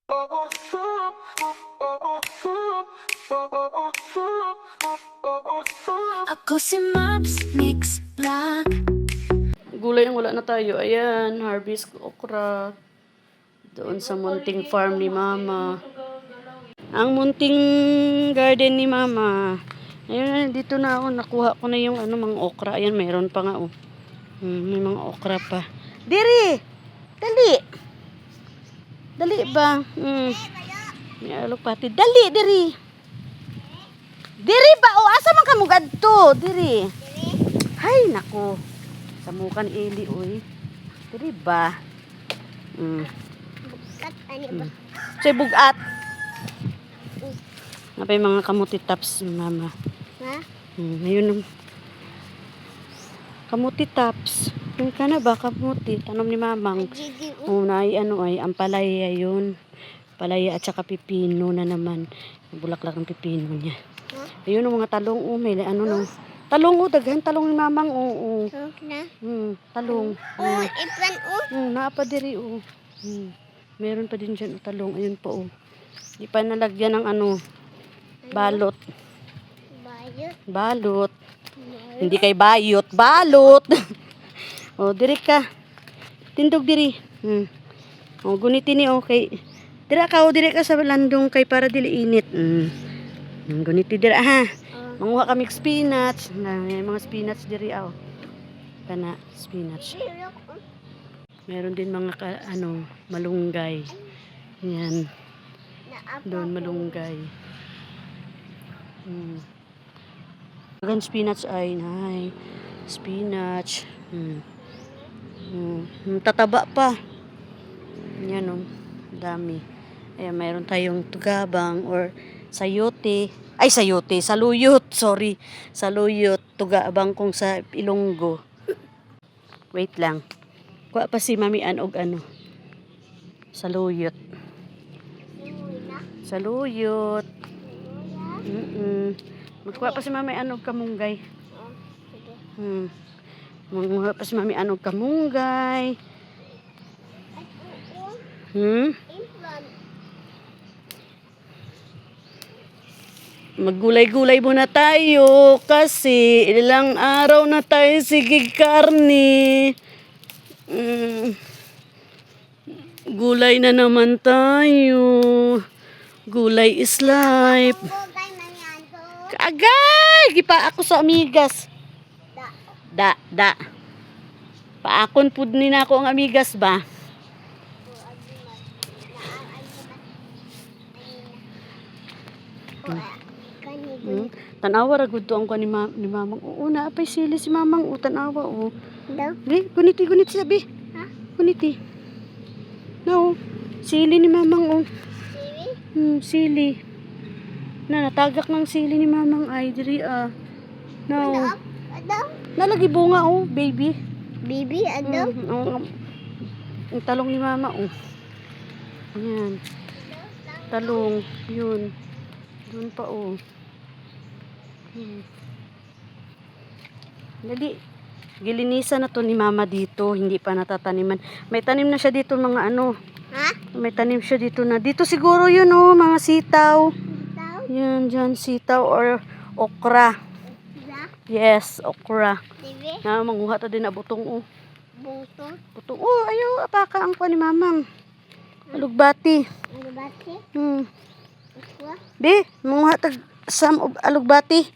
Ako si Maps Mix Vlog. Gulay ang wala na tayo. Ayan, harvest okra. Doon sa munting farm ni Mama. Ang munting garden ni Mama. Ayun, dito na ako. Nakuha ko na yung mga okra. Ayan, mayroon pa nga. May mga okra pa. Diri! Dali! Dali ba? May alupati. Dali, diri! Diri ba? O, asa man ka mo gadto? Diri. Hay, nako. Samukan ili, uy. Diri ba? Bukat, ano ba? Say bugat. Napay mga kamuti tops, Mama. Ha? Ayun. Kamuti tops. Yung ka na ba, kamuti? Tanom ni Mamang. Gigi, Ay, ang palaya yun. Palaya at saka pipino na naman. Bulaklak ng pipino niya. Ayun ang mga talong. May talong, daghan talong ni Mamang. na? Talong. Ipan, Napadiri, meron pa din dyan, talong. Ayun po, Di pa nalagyan ng balot. Balot. Hindi kay bayot. Balot. Diri ka. Tindog diri. Guniti ni okay. Diri ka sa landong kay para dili init. Guniti diri ha. Manguha kami spinach. May mga spinach diri Kana spinach. Meron din mga malunggay. Yan. Doon malunggay. Gan spinach ay spinach. Tataba pa. Yan dami. Ayan, mayroon tayong tugabang or sayote. Ay, sayote. Saluyot. Sorry. Saluyot. Tugabang kung sa Ilonggo. Wait lang. Kuha pa si Mami og saluyot. Saluyot. Magkuha pa si Mami og kamunggay. Magkuha pa si Mami og kamunggay. Maggulay-gulay muna tayo kasi ilang araw na tayo sige karne. Gulay na naman tayo. Gulay is life. Agay! Gipa ako sa amigas. Da. Paakon pud ni nako ang amigas ba? Tanawa ra gud to ang ni Mamang. Na apay sili si Mamang. Tanawa Di, guniti sabi. Ha? Guniti. No. Sili ni Mamang sili. Natagak ng sili ni Mamang ay diri No. Nalagi bunga baby. Baby, ano? Ang talong ni Mama Ayan. Talong, yun. Doon pa Dali. Gilinisan na to ni Mama dito, hindi pa natataniman. May tanim na siya dito mga Ha? May tanim siya dito na. Dito siguro yun mga sitaw. Sitaw? Yan, dyan sitaw or okra. Yes, okra. TV? Manguha ta din na butong Butong? Butong. Ayaw, apaka ang ni Mamang. Alugbati. Ano ba si? Be, manguha tag sam og alugbati.